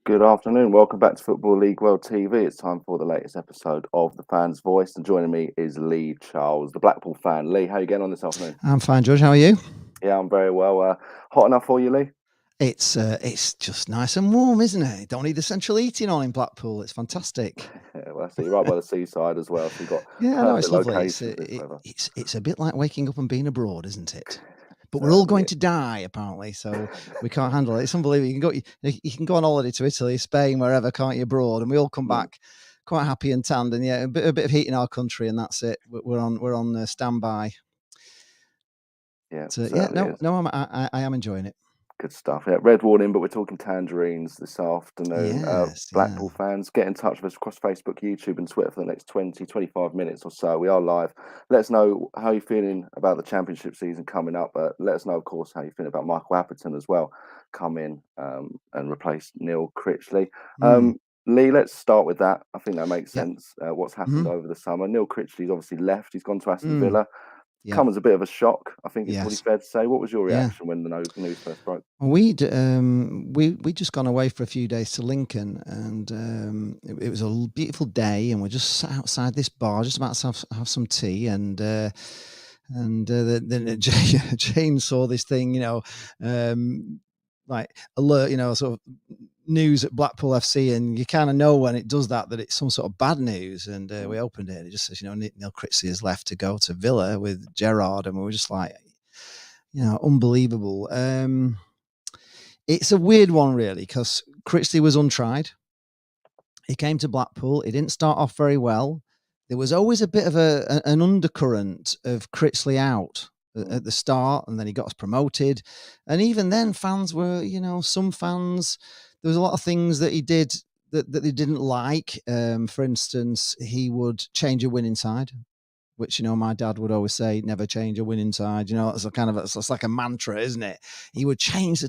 Good afternoon. Welcome back to Football League World TV. It's time for the latest episode of The Fan's Voice, and joining me is Lee Charles, the Blackpool fan. Lee, how you getting on this afternoon? I'm fine, George. How are you? Yeah, I'm very well. Hot enough for you, Lee? It's just nice and warm, isn't it? Don't need the central heating on in Blackpool. It's fantastic. Yeah, well, I see you're right by the seaside as well, so you've got Yeah, I know perfect it's lovely. location for this weather. It's a bit like waking up and being abroad, isn't it? But we're all Certainly going is. to die apparently, so we can't handle it. It's unbelievable. You can go on holiday to Italy, Spain, wherever, can't you? Abroad, and we all come Mm, back quite happy and tanned, and yeah, a bit of heat in our country, and that's it. We're on standby. yeah, So yeah, certainly no, is. no, I am enjoying it. Good stuff. Yeah, red warning, but we're talking tangerines this afternoon. Yes, yeah. Blackpool fans, get in touch with us across Facebook, YouTube, and Twitter for the next 20, 25 minutes or so. We are live. Let us know how you're feeling about the championship season coming up. Let us know, of course, how you feel about Michael Appleton as well, come in and replace Neil Critchley. Mm, Lee, let's start with that. I think that makes yeah. sense. What's happened Mm, over the summer? Neil Critchley's obviously left. He's gone to Aston mm, Villa. yeah. Come as a bit of a shock, I think it's probably Yes. fair to say. What was your Yeah. reaction when the news first broke? We just gone away for a few days to Lincoln, and it was a beautiful day, and we're just sat outside this bar, just about to have some tea, then Jane saw this thing, like alert, sort of news at Blackpool FC, and you kind of know when it does that it's some sort of bad news. And we Mm, opened it, and it just says, Neil Critchley has left to go to Villa with Gerrard, and we were just like, unbelievable. It's a weird one, really, because Critchley was untried. He came to Blackpool. He didn't start off very well. There was always a bit of an undercurrent of Critchley out mm, at the start, and then he got us promoted. And even then, fans were, some fans. There was a lot of things that he did that they didn't like. For instance, he would change a winning side, which my dad would always say, never change a winning side. It's a kind of it's like a mantra, isn't it? He would change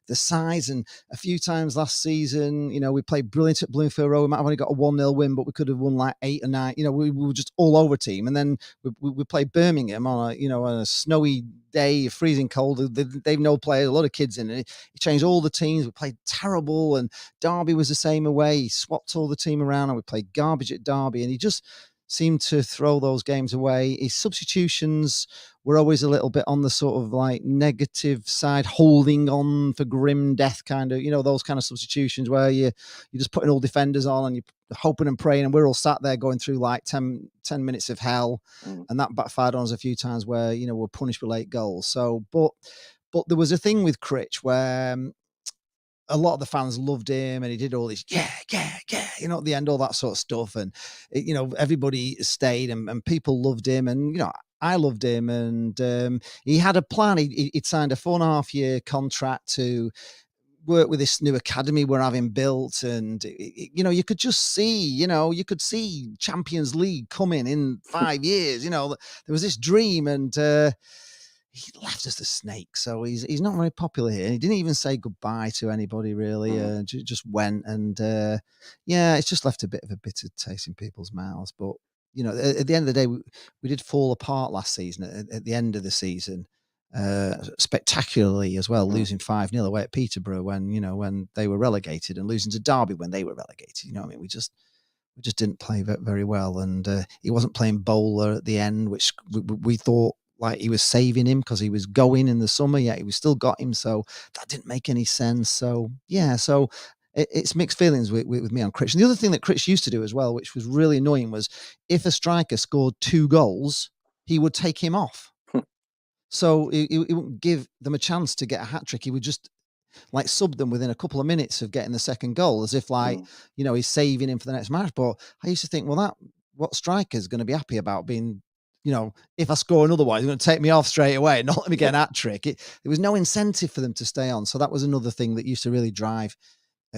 the size, and a few times last season, we played brilliant at Bloomfield Road. We might have only got a 1-0 win, but we could have won like 8 or 9. We were just all over team, and then we played Birmingham on a snowy day, freezing cold. They've no players, a lot of kids in it. He changed all the teams. We played terrible, and Derby was the same away. He swapped all the team around, and we played garbage at Derby, and he just seemed to throw those games away. His substitutions were always a little bit on the sort of like negative side, holding on for grim death kind of, those kind of substitutions where you're just putting all defenders on and you're hoping and praying. And we're all sat there going through like 10 minutes of hell. mm. And that backfired on us a few times where, we're punished with late goals. So, but there was a thing with Critch where a lot of the fans loved him, and he did all this, yeah, yeah, yeah, at the end, all that sort of stuff. And, everybody stayed, and people loved him. And, I loved him. And he had a plan. He'd signed a 4.5-year contract to work with this new academy we're having built. And, you could just see, you could see Champions League coming in 5 years. There was this dream. And, he left as the snake, so he's not very popular here. He didn't even say goodbye to anybody really. Mm. Just went, and yeah, it's just left a bit of a bitter taste in people's mouths. But at the end of the day, we did fall apart last season. At the end of the season, spectacularly as well, Mm. losing 5-0 away at Peterborough when they were relegated, and losing to Derby when they were relegated. I mean, we just didn't play very well, and he wasn't playing bowler at the end, which we thought like he was saving him because he was going in the summer, yet we still got him, so that didn't make any sense. So yeah, so it's mixed feelings with me on Critch. And the other thing that Critch used to do as well, which was really annoying, was if a striker scored 2 goals, he would take him off. So he wouldn't give them a chance to get a hat trick. He would just like sub them within a couple of minutes of getting the second goal, as if like, Mm. he's saving him for the next match. But I used to think, well, what striker's going to be happy about being, if I score another one, he's going to take me off straight away and not let me get an hat trick. There was no incentive for them to stay on. So that was another thing that used to really drive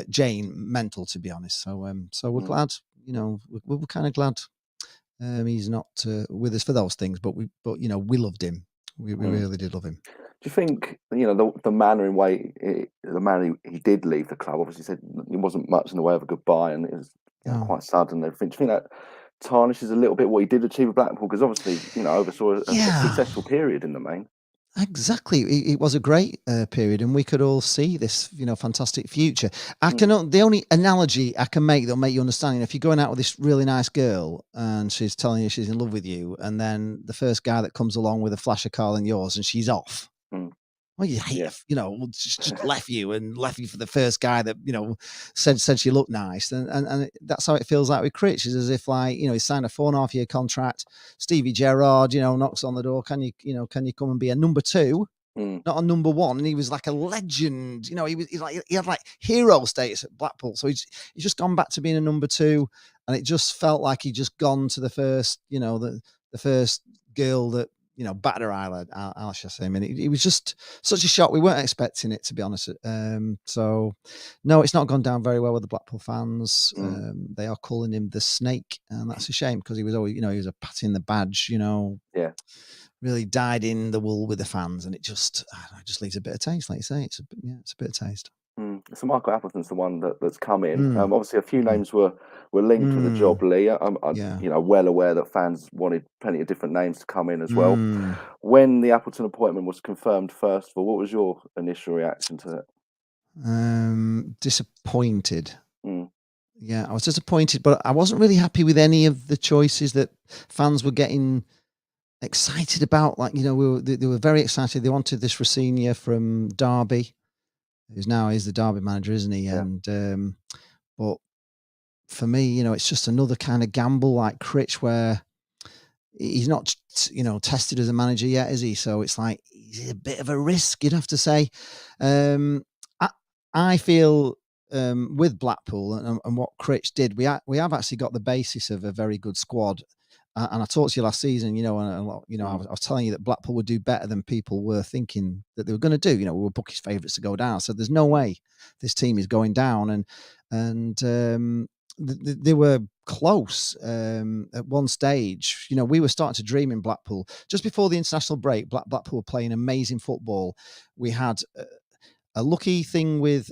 Jane mental, to be honest. So we're Mm. glad, we're kind of glad he's not with us for those things. But we loved him. We Mm. really did love him. Do you think the manner in way the manner he did leave the club? Obviously, said it wasn't much in the way of a goodbye, and it was Oh. quite sudden. And everything. Do you think that tarnishes a little bit what he did achieve at Blackpool? Because obviously, oversaw a Yeah. successful period in the main. Exactly. It was a great period, and we could all see this, fantastic future. Mm, The only analogy I can make that'll make you understand, if you're going out with this really nice girl and she's telling you she's in love with you, and then the first guy that comes along with a flasher car than yours and she's off. mm, Well, you hate, yeah. just left you and left you for the first guy that said she looked nice, that's how it feels like with Critch. Is as if he signed a 4.5 year contract. Stevie Gerrard, knocks on the door. Can you come and be a number two? Mm, Not a number one, and he was like a legend. He had like hero status at Blackpool, so he's just gone back to being a number two, and it just felt like he'd just gone to the first, the first girl that batted her eyelid. I should say. I mean, it was just such a shock. We weren't expecting it, to be honest. So no, it's not gone down very well with the Blackpool fans. mm, They are calling him the Snake, and that's a shame because he was always, he was a patting the badge, yeah. really dyed in the wool with the fans, and it just, I don't know, it just leaves a bitter taste, like you say. It's a bitter taste. So Michael Appleton's the one that's come in. Mm, Obviously, a few mm, names were linked with the job, mm, Lee. yeah. Well aware that fans wanted plenty of different names to come in as well. Mm, When the Appleton appointment was confirmed, first of all, what was your initial reaction to it? disappointed. Mm, Yeah, I was disappointed, but I wasn't really happy with any of the choices that fans were getting excited about. Like, they were very excited. They wanted this Rossignol from Derby, who's now is the Derby manager, isn't he? yeah. And but for me, it's just another kind of gamble like Critch, where he's not, tested as a manager yet, is he? So it's like he's a bit of a risk, you'd have to say. Um, I, I feel with Blackpool and what Critch did, we have actually got the basis of a very good squad. And I talked to you last season, and a lot, Mm, I was telling you that Blackpool would do better than people were thinking that they were going to do. We were bookies' favourites to go down, so there's no mm, way this team is going down. And they were close at one stage. We were starting to dream in Blackpool just before the international break. Blackpool were playing amazing football. We had a lucky thing with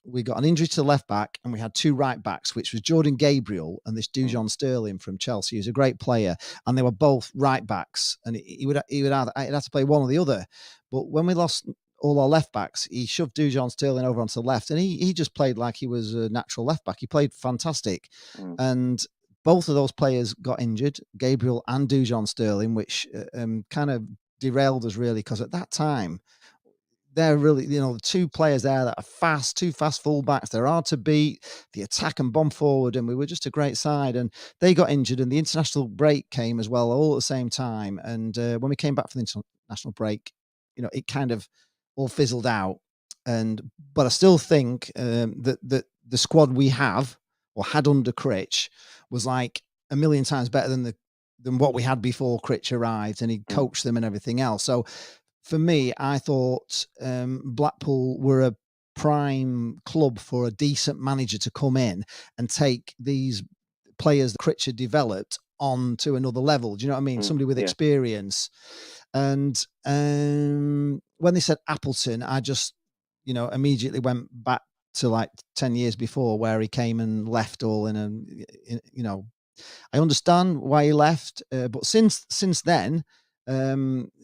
we got an injury to the left back, and we had two right backs, which was Jordan Gabriel and this mm, Dujon Sterling from Chelsea, who's a great player, and they were both right backs, and he'd have to play one or the other. But when we lost all our left backs, he shoved Dujon Sterling over onto the left, and he just played like he was a natural left back. He played fantastic, mm, and both of those players got injured, Gabriel and Dujon Sterling, which kind of derailed us really, because at that time they're really, the two players there that are fast, two fast fullbacks. They're hard to beat. The attack and bomb forward, and we were just a great side. And they got injured, and the international break came as well, all at the same time. And when we came back from the international break, it kind of all fizzled out. But I still think that the squad we have or had under Critch was like a million times better than what we had before Critch arrived, and he mm, coached them and everything else. So for me, I thought Blackpool were a prime club for a decent manager to come in and take these players that Critch developed on to another level. Do you know what I mean? mm, Somebody with yeah. experience. And when they said Appleton, I just, immediately went back to like 10 years before, where he came and left all I understand why he left, but since then,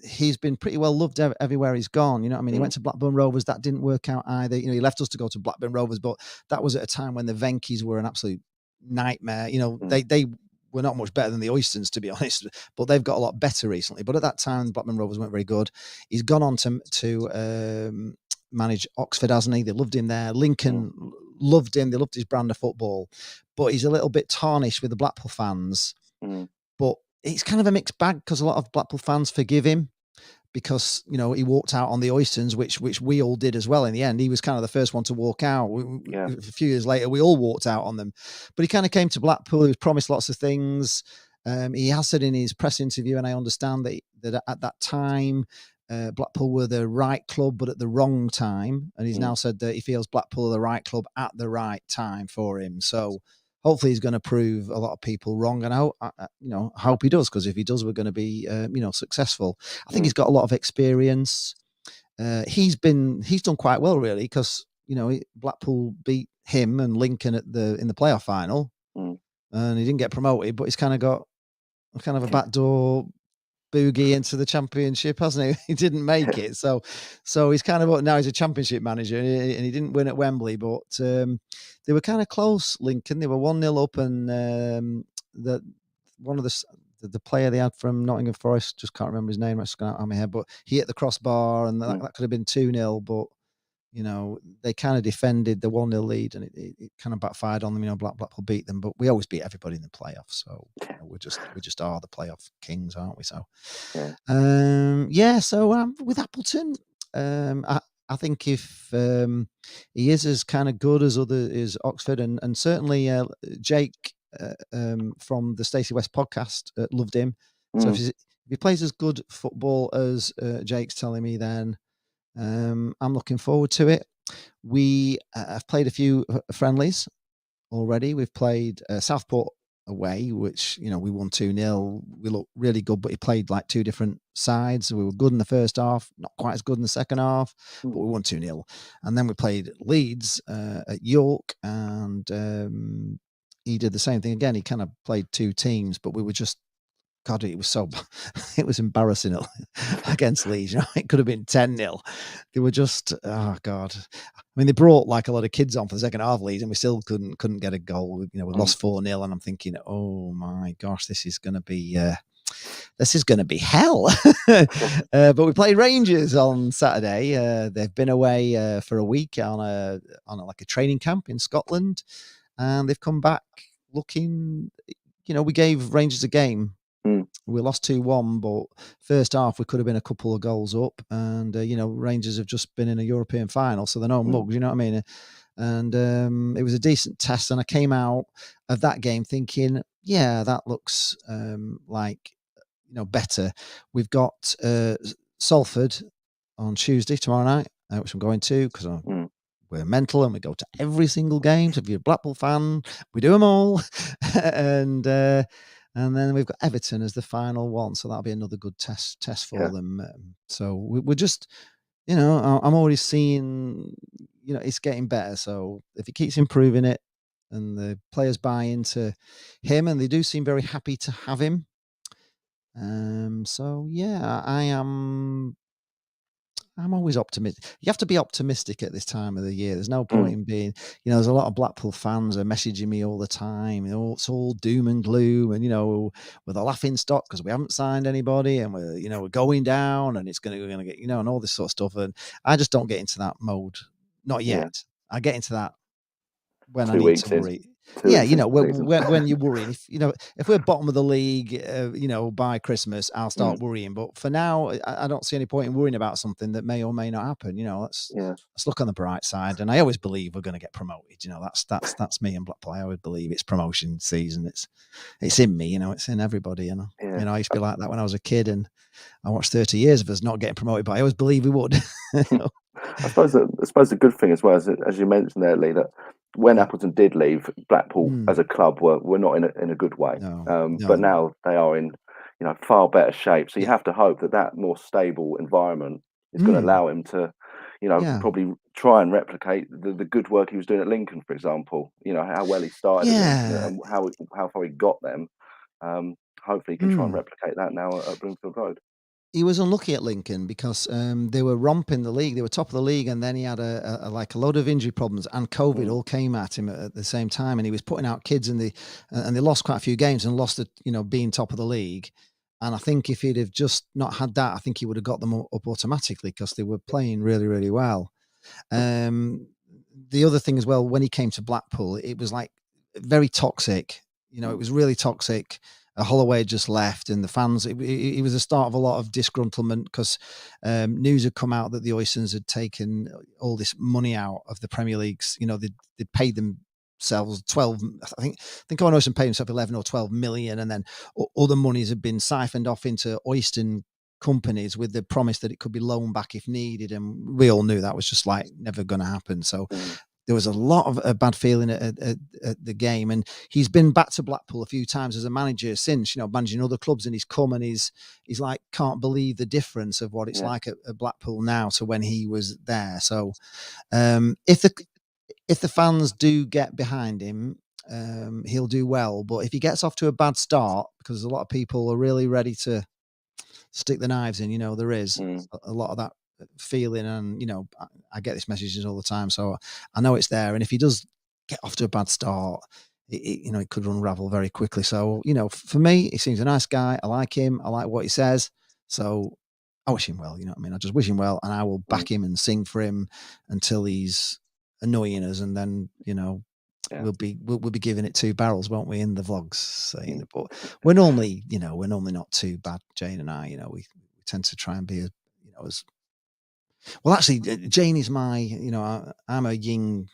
he's been pretty well loved everywhere he's gone. You know what I mean? He Mm, went to Blackburn Rovers, that didn't work out either. He left us to go to Blackburn Rovers, but that was at a time when the Venkies were an absolute nightmare. mm, They were not much better than the Oystons, to be honest, but they've got a lot better recently. But at that time, Blackburn Rovers weren't very good. He's gone on to manage Oxford, hasn't he? They loved him there. mm, Lincoln loved him. They loved his brand of football, but he's a little bit tarnished with the Blackpool fans. mm, But it's kind of a mixed bag, because a lot of Blackpool fans forgive him because he walked out on the Oystons, which we all did as well. In the end, he was kind of the first one to walk out. yeah. A few years later, we all walked out on them. But he kind of came to Blackpool. He was promised lots of things. He has said in his press interview, and I understand that at that time, Blackpool were the right club, but at the wrong time. And he's Mm, now said that he feels Blackpool are the right club at the right time for him. So hopefully he's going to prove a lot of people wrong. And I hope he does, because if he does, we're going to be, successful. I think mm, he's got a lot of experience. He's done quite well, really, because Blackpool beat him and Lincoln in the playoff final, mm. and he didn't get promoted, but he's kind of got a backdoor boogie into the Championship, hasn't he? He didn't make it, so he's kind of now he's a Championship manager, and he didn't win at Wembley, but they were kind of close. Lincoln, they were 1-0 up, and the one of the player they had from Nottingham Forest, just can't remember his name. That's going out of my head, but he hit the crossbar, and that could have been 2-0, but. They kind of defended the 1-0 lead, and it kind of backfired on them. Blackpool beat them, but we always beat everybody in the playoffs. So we just are the playoff kings, aren't we? So So with Appleton, I think if he is as kind of good as Oxford, and certainly Jake from the Stacey West podcast loved him. So if he plays as good football as Jake's telling me, then. I'm looking forward to it. We have played a few friendlies already. We've played Southport away, which we won 2-0. We looked really good, but he played like two different sides. We were good in the first half, not quite as good in the second half, but we won 2-0. And then we played Leeds at York, and he did the same thing again. He kind of played two teams, but we were just. God, it was it was embarrassing against Leeds. It could have been 10-0. They were just, oh God. I mean, they brought like a lot of kids on for the second half of Leeds, and we still couldn't get a goal. We lost 4-0, and I'm thinking, oh my gosh, this is going to be hell. But we played Rangers on Saturday. They've been away for a week on a training camp in Scotland, and they've come back looking. We gave Rangers a game. We lost 2-1, but first half we could have been a couple of goals up, and Rangers have just been in a European final, so they're no mugs, you know what I mean? And it was a decent test, and I came out of that game thinking, yeah, that looks like better. We've got Salford on Tuesday tomorrow night, which I'm going to because we're mental and we go to every single game. So if you're a Blackpool fan, we do them all, and then we've got Everton as the final one, so that'll be another good test for them. So we're just, I'm already seeing, it's getting better. So if he keeps improving it, and the players buy into him, and they do seem very happy to have him. So yeah, I'm always optimistic. You have to be optimistic at this time of the year. There's no point in being, there's a lot of Blackpool fans are messaging me all the time. It's all doom and gloom, and with a laughing stock because we haven't signed anybody, and we're going down, and we're going to get, and all this sort of stuff. And I just don't get into that mode. Not yet. I get into that when I need to worry. Yeah, when you're worrying, if we're bottom of the league, by Christmas, I'll start worrying. But for now, I don't see any point in worrying about something that may or may not happen. Let's look on the bright side. And I always believe we're going to get promoted. That's me and Blackpool. I always believe it's promotion season. It's in me. It's in everybody. I used to be like that when I was a kid, and I watched 30 years of us not getting promoted, but I always believe we would. I suppose the good thing as well is, as you mentioned there, Lee, that when Appleton did leave, Blackpool as a club were not in a good way. No. But now they are in far better shape. So you have to hope that more stable environment is going to allow him to probably try and replicate the good work he was doing at Lincoln, for example. How well he started and how far he got them. Hopefully he can try and replicate that now at Bloomfield Road. He was unlucky at Lincoln because they were romping the league. They were top of the league, and then he had a load of injury problems, and COVID all came at him at the same time. And he was putting out kids, and they lost quite a few games and lost being top of the league. And I think if he'd have just not had that, I think he would have got them up automatically because they were playing really, really well. The other thing as well, when he came to Blackpool, it was like very toxic. It was really toxic. Holloway just left, and the fans, it was the start of a lot of disgruntlement because news had come out that the Oysons had taken all this money out of the Premier Leagues. They paid themselves 12, I think Owen Oyson paid himself 11 or 12 million, and then other monies had been siphoned off into Oyston companies with the promise that it could be loaned back if needed, and we all knew that was just like never going to happen. So there was a lot of a bad feeling at the game, and he's been back to Blackpool a few times as a manager since, managing other clubs, and he's come and he's like, can't believe the difference of what it's like at Blackpool now to when he was there. So if the fans do get behind him, he'll do well. But if he gets off to a bad start, because a lot of people are really ready to stick the knives in. There is Mm. a lot of that feeling, and I get these messages all the time, so I know it's there. And if he does get off to a bad start, it could unravel very quickly. So for me, he seems a nice guy. I like him. I like what he says. So I wish him well. You know what I mean? I just wish him well, and I will back him and sing for him until he's annoying us, and then Yeah. we'll be giving it 2 barrels, won't we, in the vlogs? Saying, but we're normally not too bad. Jane and I, we tend to try and be as well. Actually, Jane is my, I'm a yin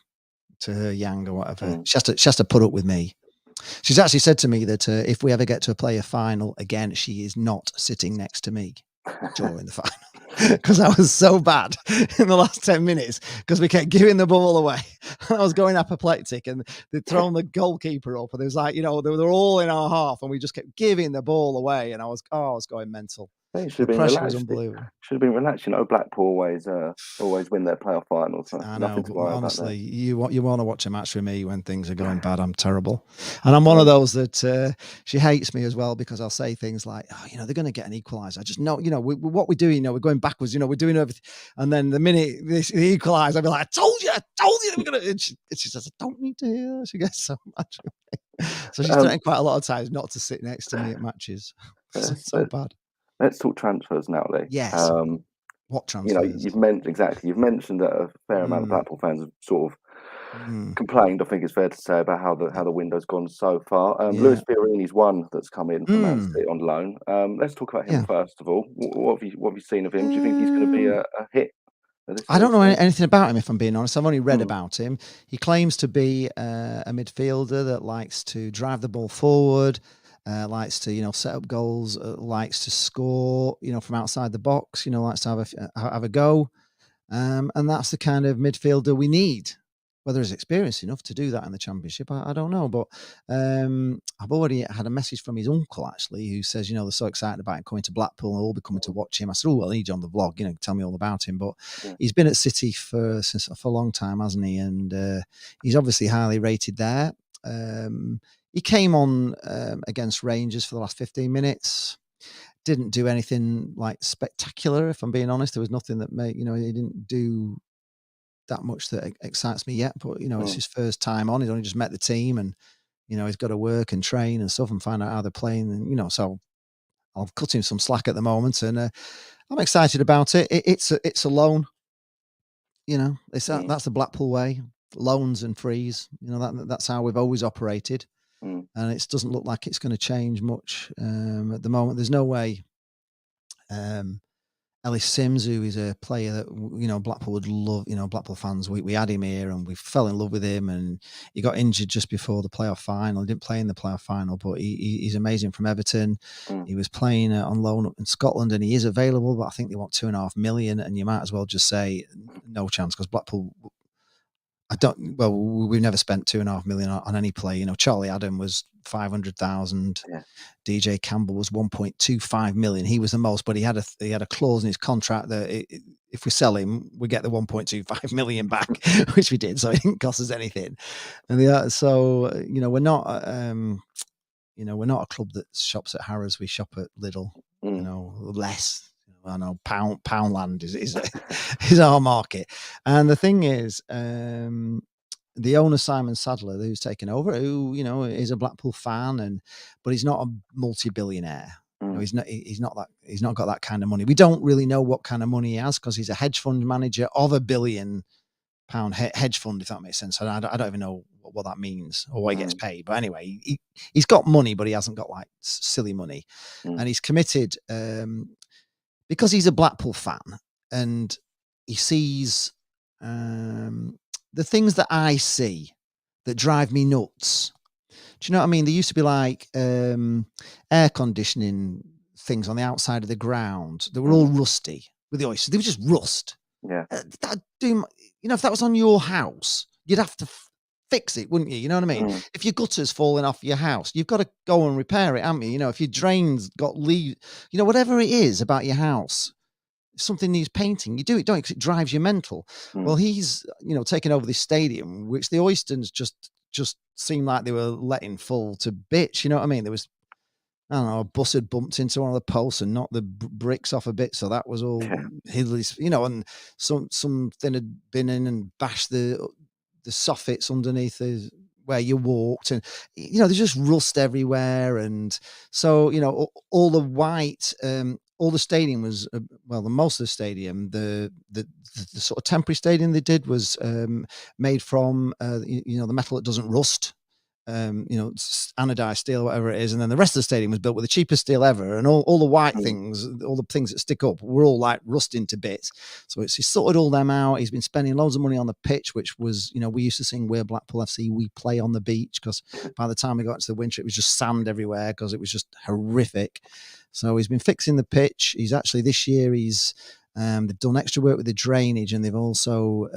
to her yang or whatever. She has to put up with me. She's actually said to me that if we ever get to a player final again, she is not sitting next to me during the final. Because I was so bad in the last 10 minutes because we kept giving the ball away. I was going apoplectic, and they'd thrown the goalkeeper up, and it was like, they were all in our half, and we just kept giving the ball away, and I was going mental. They should The have been pressure was relaxed. unbelievable. Should have been relaxed. Blackpool always win their playoff finals. So I nothing know, to but worry honestly, about you want to watch a match with me when things are going bad. I'm terrible, and I'm one of those that she hates me as well, because I'll say things like, "Oh, they're going to get an equaliser. I just know, what we're doing. We're going backwards. We're doing everything." And then the minute they equalise, I'll be like, I told you that we're going to." And she says, "I don't need to hear that." She gets so much. So she's threatened quite a lot of times not to sit next to me at matches. So bad. Let's talk transfers now, Lee. Yes. What transfers? You've mentioned that a fair amount of Blackpool fans have sort of complained, I think it's fair to say, about how the window's gone so far. Lewis Fiorini's one that's come in from Man City on loan. Let's talk about him first of all. What have you seen of him? Do you think he's going to be a hit? I don't know anything about him, if I'm being honest. I've only read about him. He claims to be a midfielder that likes to drive the ball forward, likes to set up goals, likes to score from outside the box. Likes to have a go, and that's the kind of midfielder we need. Whether he's experienced enough to do that in the Championship, I don't know. But I've already had a message from his uncle, actually, who says, they're so excited about him coming to Blackpool and they'll all be coming to watch him. I said, "Oh, well, I need you on the vlog, tell me all about him." But he's been at City for a long time, hasn't he? And he's obviously highly rated there. He came on against Rangers for the last 15 minutes. Didn't do anything like spectacular, if I'm being honest. There was nothing that made, he didn't do that much that excites me yet, but it's his first time on. He's only just met the team, and he's got to work and train and stuff and find out how they're playing, and so I'll cut him some slack at the moment, and I'm excited about it. It's a loan, that's the Blackpool way, loans and frees. That's how we've always operated, and it doesn't look like it's going to change much at the moment. There's no way Ellis Sims, who is a player that Blackpool would love. Blackpool fans, we had him here and we fell in love with him, and he got injured just before the playoff final. He didn't play in the playoff final, but he's amazing from Everton. He was playing on loan in Scotland, and he is available, but I think they want 2.5 million, and you might as well just say no chance, because Blackpool, we've never spent 2.5 million on any player. Charlie Adam was 500,000. DJ Campbell was 1.25 million. He was the most, but he had a clause in his contract that if we sell him, we get the 1.25 million back, which we did. So it didn't cost us anything. And we're not, we're not a club that shops at Harrods. We shop at Lidl. Less. I know Poundland is our market. And the thing is, the owner, Simon Sadler, who's taken over, who is a Blackpool fan, but he's not a multi-billionaire. He's not got that kind of money. We don't really know what kind of money he has, because he's a hedge fund manager of £1 billion hedge fund, if that makes sense. I don't even know what that means or what he gets paid. But anyway, he's got money, but he hasn't got like silly money, and he's committed. Because he's a Blackpool fan, and he sees the things that I see that drive me nuts. Do you know what I mean? There used to be like air conditioning things on the outside of the ground that were all rusty with the oysters. They were just rust. Yeah. If that was on your house, you'd have to fix it, wouldn't you? You know what I mean? If your gutter's falling off your house, you've got to go and repair it, haven't you? If your drain's got leaves, whatever it is about your house, if something needs painting, you do it, don't you? 'Cause it drives you mental. Well, he's, taking over this stadium, which the Oystons just seemed like they were letting fall to bits. You know what I mean? There was I don't know, a bus had bumped into one of the posts and knocked the bricks off a bit, so that was all Yeah. hideous, and something had been in and bashed the soffits underneath where you walked, and there's just rust everywhere, and so all the white, all the stadium was well, the most of the stadium, the sort of temporary stadium they did was made from the metal that doesn't rust, anodized steel, whatever it is. And then the rest of the stadium was built with the cheapest steel ever. And all the white Mm. things, all the things that stick up, were all like rusting to bits. So he's sorted all them out. He's been spending loads of money on the pitch, which was, we used to sing "We're Blackpool FC, we play on the beach," because by the time we got into the winter, it was just sand everywhere because it was just horrific. So he's been fixing the pitch. He's actually, this year, they've done extra work with the drainage, and they've also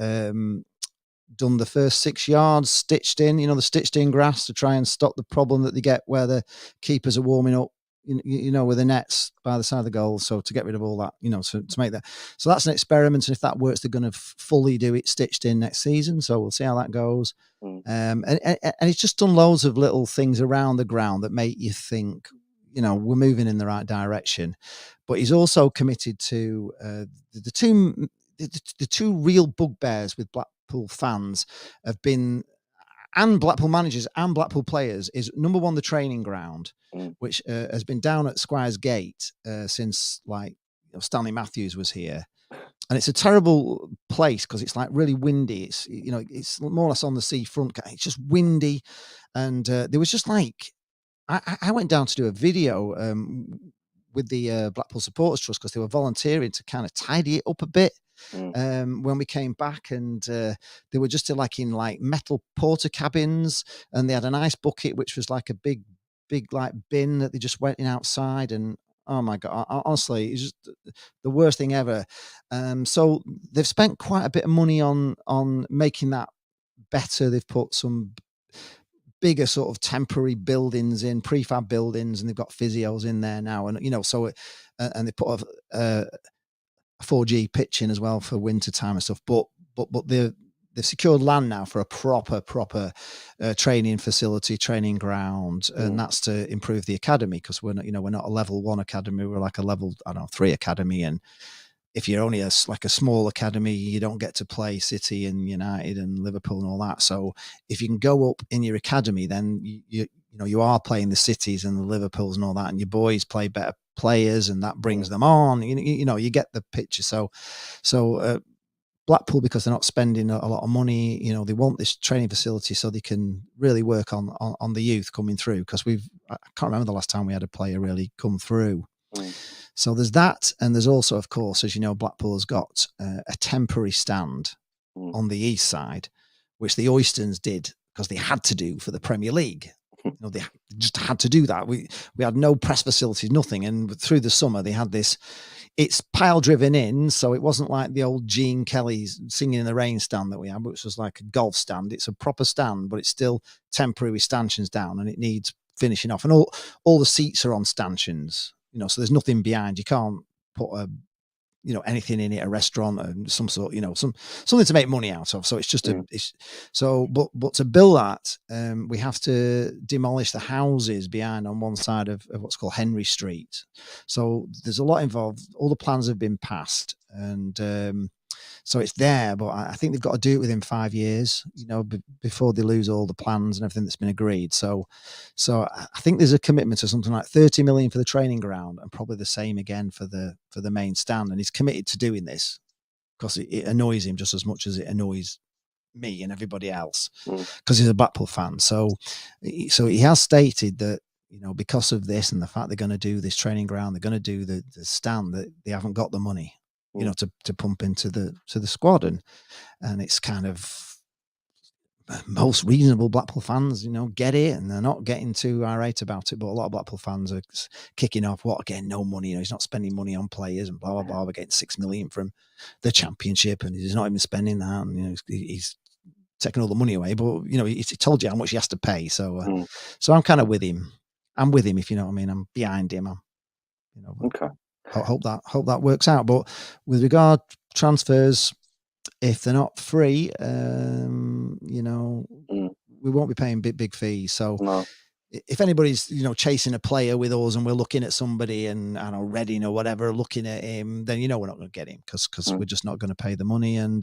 done the first 6 yards stitched in, the stitched in grass, to try and stop the problem that they get where the keepers are warming up, with the nets by the side of the goal. So to get rid of all that, to make that. So that's an experiment. And if that works, they're going to fully do it stitched in next season. So we'll see how that goes. Mm. And it's just done loads of little things around the ground that make you think, we're moving in the right direction. But he's also committed to the two real bugbears with Blackpool fans have been, and Blackpool managers and Blackpool players, is number one, the training ground, which has been down at Squires Gate since Stanley Matthews was here. And it's a terrible place because it's like really windy. It's more or less on the seafront. It's just windy. And there was just I went down to do a video with the Blackpool Supporters Trust because they were volunteering to kind of tidy it up a bit. When we came back, and they were just in metal porter cabins, and they had an ice bucket which was like a big bin that they just went in outside. And oh my god, honestly, it's just the worst thing ever. So they've spent quite a bit of money on making that better. They've put some bigger sort of temporary buildings in, prefab buildings, and they've got physios in there now, and and they put a 4G pitch in as well for winter time and stuff. But they've secured land now for a proper training facility, training ground, and that's to improve the academy, because we're not a level 1 academy, we're like a level 3 academy. And if you're only a small academy, you don't get to play City and United and Liverpool and all that. So if you can go up in your academy, then you are playing the Cities and the Liverpools and all that, and your boys play better players, and that brings them on. You get the picture. So Blackpool, because they're not spending a lot of money, they want this training facility so they can really work on the youth coming through, because I can't remember the last time we had a player really come through. So there's that, and there's also, of course, as you know, Blackpool has got a temporary stand on the east side, which the Oystons did because they had to do for the Premier League. They just had to do that. We had no press facilities, nothing, and through the summer they had this. It's pile driven in, so it wasn't like the old Gene Kelly's Singing in the Rain stand that we had, which was like a golf stand. It's a proper stand, but it's still temporary with stanchions down, and it needs finishing off. And all the seats are on stanchions. So there's nothing behind. You can't put anything in it, a restaurant and some sort, something to make money out of. So it's just but to build that, we have to demolish the houses behind on one side of what's called Henry Street. So there's a lot involved. All the plans have been passed, and so it's there, but I think they've got to do it within 5 years, before they lose all the plans and everything that's been agreed. So I think there's a commitment to something like 30 million for the training ground, and probably the same again for the main stand. And he's committed to doing this because it annoys him just as much as it annoys me and everybody else, because he's a Blackpool fan. So he has stated that, because of this and the fact they're going to do this training ground, they're going to do the stand, that they haven't got the money, to pump into the squad, and it's kind of most reasonable Blackpool fans, get it, and they're not getting too irate about it. But a lot of Blackpool fans are kicking off, "What, again? No money? He's not spending money on players and blah blah blah. We're getting 6 million from the Championship, and he's not even spending that. And he's taking all the money away. But he told you how much he has to pay. So so I'm kind of with him. I'm with him, if you know what I mean. I'm behind him. Okay. Hope that works out. But with regard transfers, if they're not free, we won't be paying big fees. So No. if anybody's chasing a player with us and we're looking at somebody and I don't know Reading or whatever looking at him, then we're not going to get him because Mm, we're just not going to pay the money. And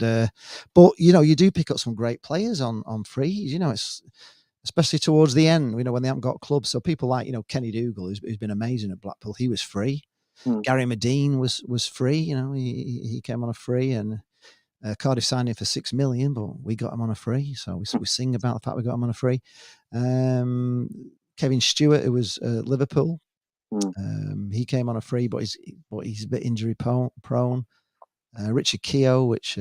but you do pick up some great players on frees. It's especially towards the end. When they haven't got clubs. So people like Kenny Dougal, who's been amazing at Blackpool. He was free. mm, Gary Medine was free. He came on a free, and Cardiff signed him for 6 million, but we got him on a free. So we sing about the fact we got him on a free. Kevin Stewart, who was Liverpool, mm, he came on a free, but he's a bit injury prone. Richard Keogh, which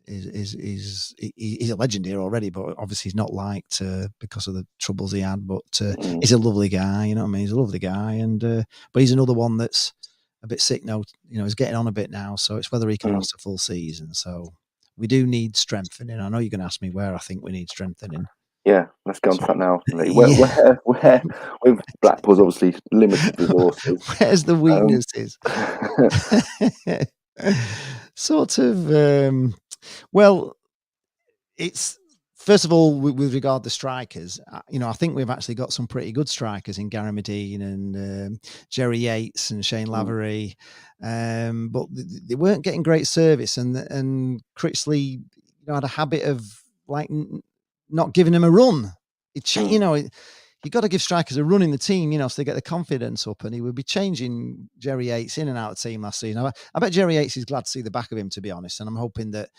he's a legend here already, but obviously he's not liked because of the troubles he had. But mm, he's a lovely guy, you know what I mean? He's a lovely guy, and but he's another one that's a bit sick now. He's getting on a bit now, so it's whether he can mm. last a full season. So we do need strengthening. I know you're going to ask me where I think we need strengthening. Yeah, let's go on So, to that now. Lee. yeah, Where with Blackpool's obviously limited resources. where's the Um, weaknesses? Sort of. Well, it's first of all with regard to strikers. I think we've actually got some pretty good strikers in Gary Medine and Jerry Yates and Shane mm, Lavery, but they weren't getting great service, and Critchley, had a habit of like not giving them a run. mm, You got to give strikers a run in the team, so they get the confidence up. And he would be changing Jerry Yates in and out of the team last season. I bet Jerry Yates is glad to see the back of him, to be honest. And I'm hoping that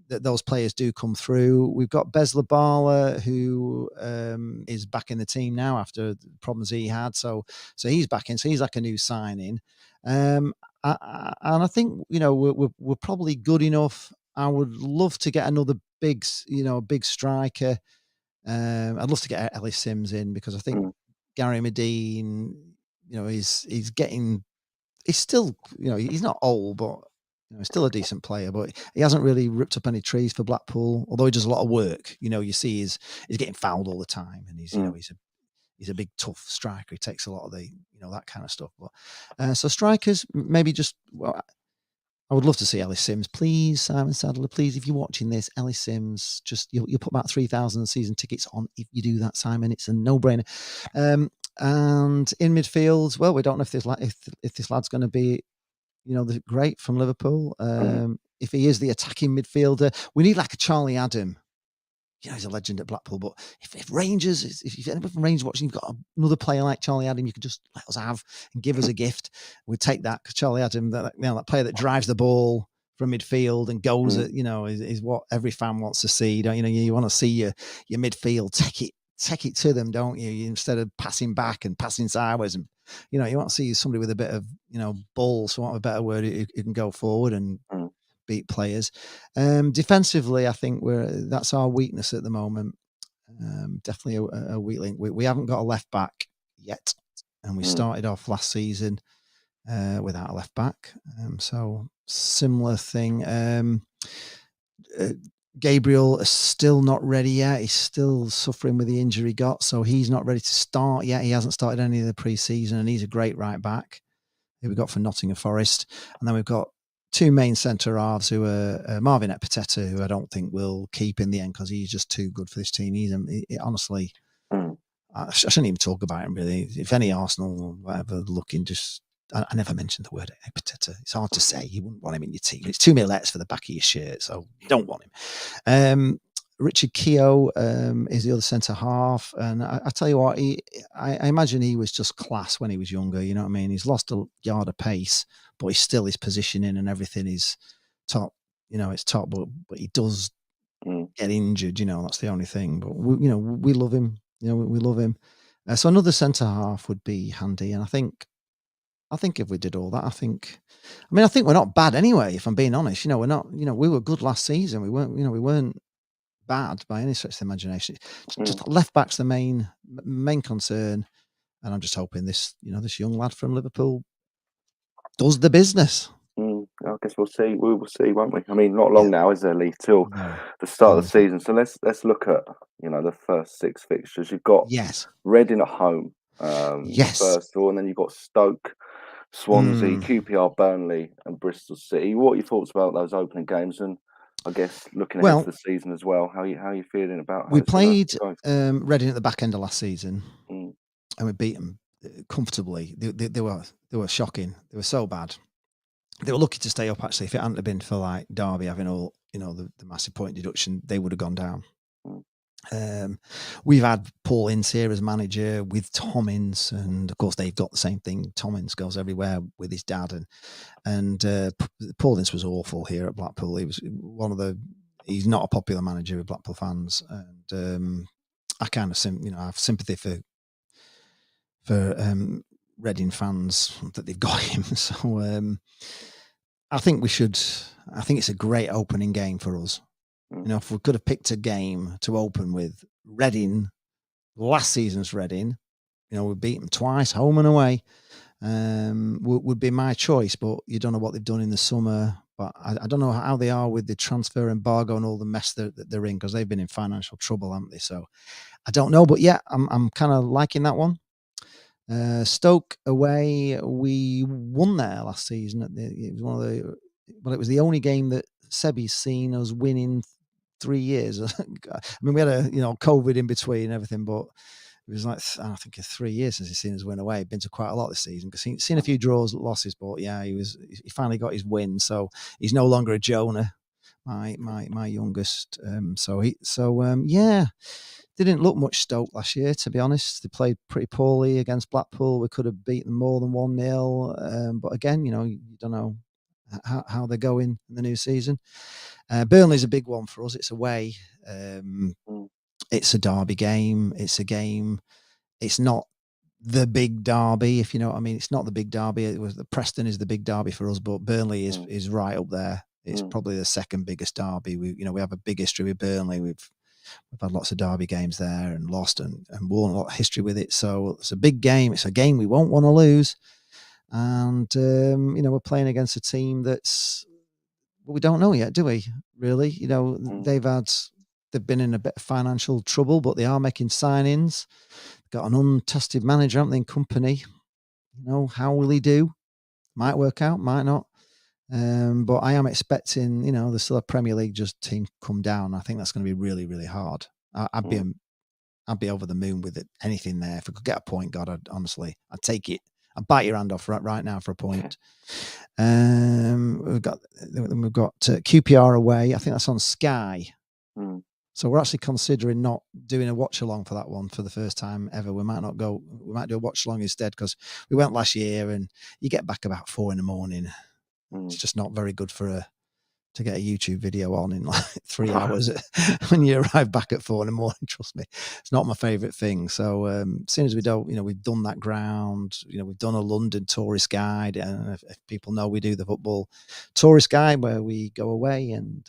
those players do come through. We've got Bez Labala, who is back in the team now after the problems he had. So he's back in. So he's like a new signing. And I think we're probably good enough. I would love to get another big striker. I'd love to get Ellis Sims in because I think mm, Gary Medine, he's still, he's not old, but he's still a decent player. But he hasn't really ripped up any trees for Blackpool, although he does a lot of work. You see he's getting fouled all the time, and mm, he's a big tough striker. He takes a lot of the that kind of stuff. But so strikers maybe just I would love to see Ellis Sims. Please, Simon Sadler, please, if you're watching this, Ellis Sims, just you'll put about 3,000 season tickets on if you do that, Simon. It's a no-brainer. And in midfield, well, we don't know if this lad's going to be, great from Liverpool. mm, If he is the attacking midfielder, we need like a Charlie Adam. He's a legend at Blackpool, but if Rangers, if anybody from Rangers watching, you've got another player like Charlie Adam, you could just let us have and give us a gift. We'd take that because Charlie Adam, that player that drives the ball from midfield and goes mm, at, is what every fan wants to see. Don't you want to see your midfield take it to them, don't you? Instead of passing back and passing sideways, and you want to see somebody with a bit of balls, for want of a better word, who can go forward and mm, beat players. Defensively, I think that's our weakness at the moment. Definitely a weak link. We haven't got a left back yet, and we mm, started off last season without a left back. So similar thing. Gabriel is still not ready yet. He's still suffering with the injury he got, so he's not ready to start yet. He hasn't started any of the pre-season, and he's a great right back who we got from Nottingham Forest. And then we've got two main centre halves who are Marvin Epiteta, who I don't think will keep in the end because he's just too good for this team. Honestly, mm, I shouldn't even talk about him really. If any Arsenal or whatever looking, I never mentioned the word Epiteta. It's hard to say. You wouldn't want him in your team. It's 2 million letters for the back of your shirt, so you don't want him. Richard Keogh is the other centre half, and I tell you what, I imagine he was just class when he was younger. You know what I mean? He's lost a yard of pace, but he's still his positioning and everything is top. It's top, but he does mm, get injured. That's the only thing. But we love him. We love him. So another centre half would be handy, and I think if we did all that, I think we're not bad anyway. If I'm being honest, we're not. We were good last season. We weren't bad by any stretch of the imagination. mm, Just left back's the main concern, and I'm just hoping this young lad from Liverpool does the business. mm. I guess we'll see. We will see, won't we? I mean, not Yeah, long now, is there, Lee? Till no, the start of the God, no. season. So let's look at the first 6 fixtures. You've got Yes, Reading at home, yes. first of all, and then you've got Stoke, Swansea, Mm. QPR, Burnley, and Bristol City. What are your thoughts about those opening games? And I guess looking ahead to Well, the season as well, how you feeling about how we it's gonna played go? Reading at the back end of last season, Mm, and we beat them comfortably. They were shocking. They were so bad. They were lucky to stay up. Actually, if it hadn't have been for like Derby having all the massive point deduction, they would have gone down. mm, Um, we've had Paul Ince here as manager with Tom Ince, and of course they've got the same thing. Tom Ince goes everywhere with his dad, and Paul Ince was awful here at Blackpool. He was one of the. He's not a popular manager with Blackpool fans, and I kind of have sympathy for Reading fans that they've got him. So I think we should. I think it's a great opening game for us. mm, If we could have picked a game to open with Reading, last season's Reading, we beat them twice, home and away, would be my choice. But you don't know what they've done in the summer. But I don't know how they are with the transfer embargo and all the mess that they're in, because they've been in financial trouble, haven't they? So I don't know. But yeah, I'm kind of liking that one. Stoke away, we won there last season. It was it was the only game that Sebi's seen us win in 3 years. I mean, we had COVID in between and everything, but it was like, I think, 3 years since he's seen us win away. Been to quite a lot this season, because he's seen a few draws, losses, but yeah, he finally got his win, so he's no longer a Jonah, my youngest. Yeah. They didn't look much Stoke last year, to be honest. They played pretty poorly against Blackpool. We could have beaten them more than 1-0. But again, you don't know how they're going in the new season. Burnley's a big one for us. It's away. mm, It's a derby game. It's a game. It's not the big derby, if you know what I mean. It's not the big derby. The Preston is the big derby for us, but Burnley is right up there. It's mm, probably the second biggest derby. We have a big history with Burnley. We've had lots of derby games there and lost and won a lot of history with it. So it's a big game. It's a game we won't want to lose. And, we're playing against a team we don't know yet, do we? Really? mm, They've been in a bit of financial trouble, but they are making signings. Got an untested manager, haven't they, in company? How will he do? Might work out, might not. But I am expecting, there's still a Premier League team come down. I think that's going to be really, really hard. I'd be over the moon with anything there. If we could get a point, God, I'd take it. I'd bite your hand off right now for a point. We've got QPR away. I think that's on Sky. mm, So we're actually considering not doing a watch along for that one for the first time ever. We might not go. We might do a watch along instead, because we went last year and you get back about 4 a.m. It's mm. just not very good to get a YouTube video on in like 3 hours when you arrive back at 4 a.m. Trust me, it's not my favourite thing. So as soon as we've done that ground, we've done a London tourist guide, and if people know, we do the football tourist guide where we go away and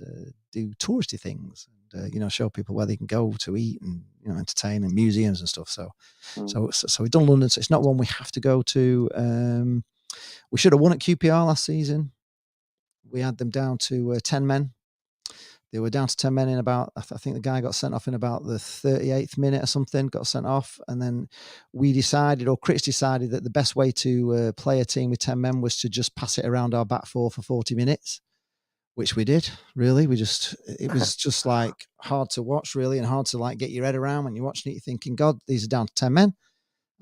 do touristy things, and show people where they can go to eat and entertain, and museums and stuff. So we've done London. So it's not one we have to go to. We should have won at QPR last season. We had them down to 10 men. They were down to 10 men in about, I think the guy got sent off in about the 38th minute or something, got sent off. And then we decided, or Chris decided, that the best way to play a team with 10 men was to just pass it around our back four for 40 minutes, which we did, really. It was just like hard to watch, really, and hard to like get your head around when you're watching it. You're thinking, God, these are down to 10 men.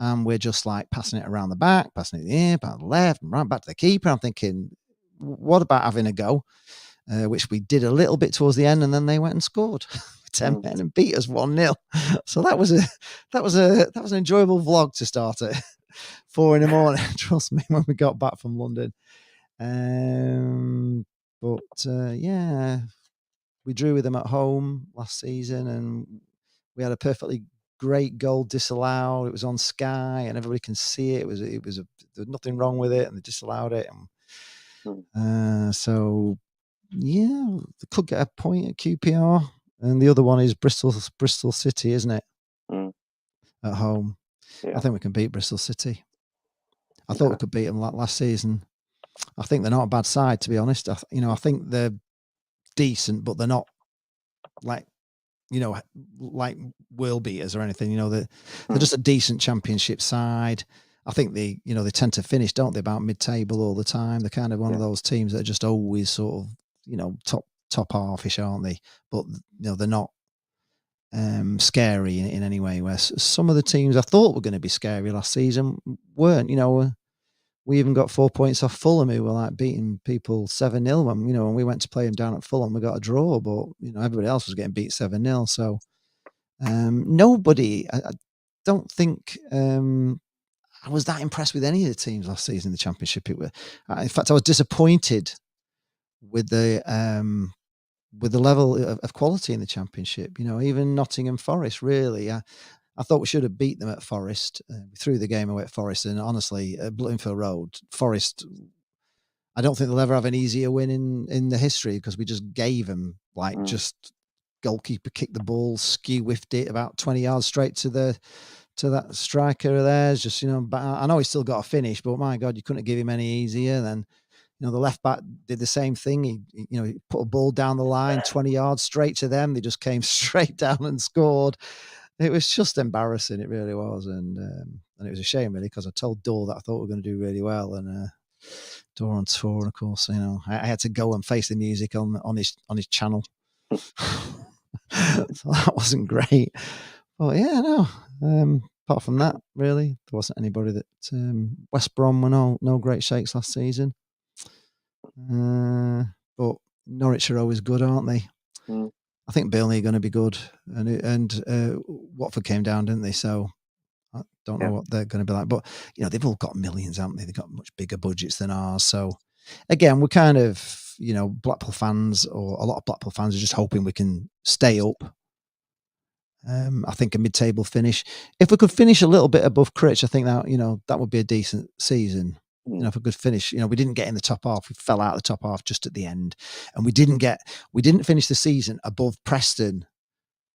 And we're just like passing it around the back, passing it in the air, back to the left, and right back to the keeper. I'm thinking, what about having a go? Which we did a little bit towards the end, and then they went and scored 10 men and beat us 1-0. So that was an enjoyable vlog to start at 4 a.m. Trust me, when we got back from London. Yeah, we drew with them at home last season, and we had a perfectly great goal disallowed. It was on Sky, and everybody can see it. There was nothing wrong with it, and they disallowed it. So yeah, they could get a point at QPR, and the other one is Bristol City, isn't it? At home. Yeah. I think we can beat Bristol City. I thought we Okay. could beat them last season. I think they're not a bad side, to be honest. I think they're decent, but they're not like world beaters or anything. They're just a decent championship side. I think they tend to finish, don't they, about mid-table all the time. They're kind of one of those teams that are just always sort of, top top halfish, aren't they? But they're not scary in any way. Where some of the teams I thought were going to be scary last season weren't. We even got 4 points off Fulham, who were like beating people 7-0 when we went to play them down at Fulham, we got a draw, but everybody else was getting beat 7-0. So nobody, I don't think I was that impressed with any of the teams last season in the Championship. In fact, I was disappointed with the level of quality in the Championship. Even Nottingham Forest, really. I thought we should have beat them at Forest. We threw the game away at Forest, and honestly, at Bloomfield Road, Forest, I don't think they'll ever have an easier win in the history, because we just gave them just goalkeeper kicked the ball, skew whiffed it about 20 yards straight to that striker of theirs. Just but I know he still got a finish, but my God, you couldn't give him any easier. Then the left back did the same thing. He put a ball down the line 20 yards straight to them. They just came straight down and scored. It was just embarrassing. It really was. And it was a shame, really, because I told Dor that I thought we were going to do really well. And Dor on tour, and of course, I had to go and face the music on his channel. So that wasn't great. But yeah, no. Apart from that, really, there wasn't anybody that West Brom were no great shakes last season. But Norwich are always good, aren't they? Mm. I think Burnley are going to be good, and Watford came down, didn't they? So I don't know what they're going to be like. But they've all got millions, haven't they? They've got much bigger budgets than ours. So again, we're kind of Blackpool fans, or a lot of Blackpool fans, are just hoping we can stay up. I think a mid-table finish. If we could finish a little bit above Critch, I think that that would be a decent season. If we could finish, we didn't get in the top half. We fell out of the top half just at the end, and we didn't finish the season above Preston,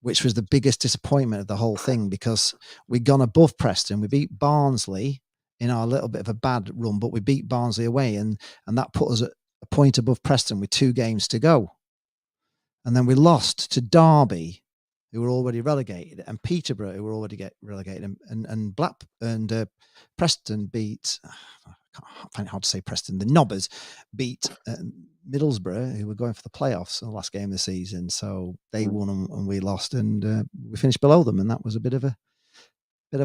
which was the biggest disappointment of the whole thing, because we'd gone above Preston. We beat Barnsley in our little bit of a bad run, but we beat Barnsley away, and that put us at a point above Preston with 2 games to go. And then we lost to Derby, who were already relegated, and Peterborough, who were already relegated, and Preston beat. I find it hard to say Preston. The Nobbers beat Middlesbrough, who were going for the playoffs in the last game of the season. So they won and we lost, and we finished below them, and that was a bit of a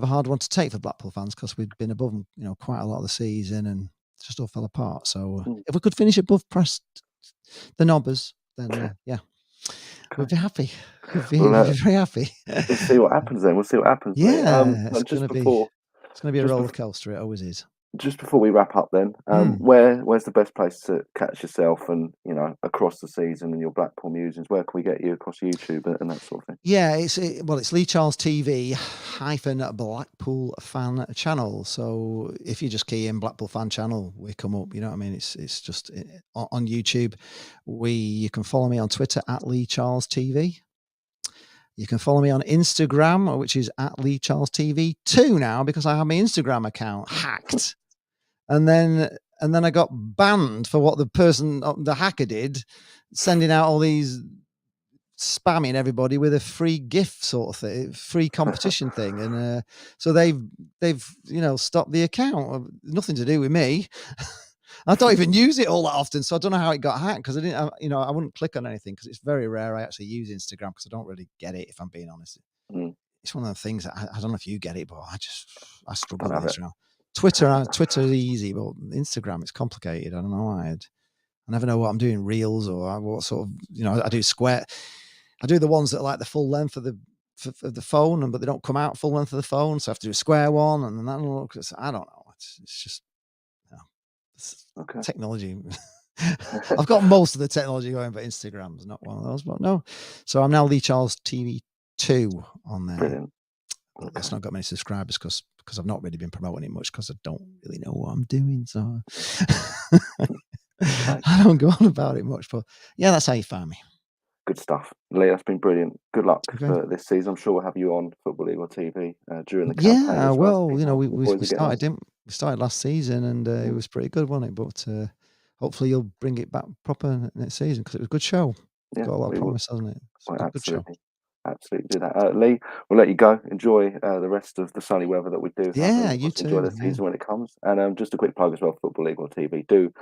hard one to take for Blackpool fans, because we'd been above them, quite a lot of the season, and it just all fell apart. So if we could finish above the Nobbers, then we'd be happy. We'd be very happy. We'll see what happens then. We'll see what happens. Yeah, mate. it's going to be a roller coaster. It always is. Just before we wrap up, then, where's the best place to catch yourself and across the season and your Blackpool musings? Where can we get you across YouTube and that sort of thing? Yeah, it's Lee Charles TV - Blackpool Fan Channel. So if you just key in Blackpool Fan Channel, we come up. You know what I mean? It's just on YouTube. You can follow me on Twitter at Lee Charles TV. You can follow me on Instagram, which is at Lee Charles TV 2 now, because I have my Instagram account hacked. And then I got banned for what the hacker did, sending out all these, spamming everybody with a free gift sort of thing, free competition thing. And so they've stopped the account. Nothing to do with me. I don't even use it all that often, so I don't know how it got hacked, because I wouldn't click on anything, because it's very rare I actually use Instagram, because I don't really get it, if I'm being honest. It's one of the things that I don't know if you get it, but I struggle with Instagram. Twitter is easy, but Instagram, it's complicated. I don't know why. I never know what I'm doing, reels or what sort of, I do square. I do the ones that are like the full length of the phone, but they don't come out full length of the phone, so I have to do a square one, and then that looks. I don't know. It's just technology. I've got most of the technology going, but Instagram's not one of those. But no, so I'm now Lee Charles TV 2 on there. Brilliant. It's not got many subscribers because I've not really been promoting it much, because I don't really know what I'm doing. So I don't go on about it much. But yeah, that's how you find me. Good stuff, Lee. That's been brilliant. Good luck for this season. I'm sure we'll have you on Football League or TV during the campaign. Yeah, well, we started last season, and it was pretty good, wasn't it? But hopefully you'll bring it back proper next season, because it was a good show. Got a lot of promise, hasn't it? It's a good show. Absolutely do that. Lee, we'll let you go. Enjoy the rest of the sunny weather that we do have, and Yeah, of you course enjoy the too. Yeah. season when it comes. And just a quick plug as well, Football League on TV. Do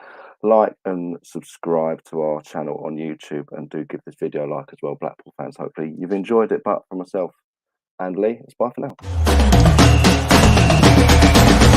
like and subscribe to our channel on YouTube, and do give this video a like as well, Blackpool fans. Hopefully you've enjoyed it. But for myself and Lee, it's bye for now.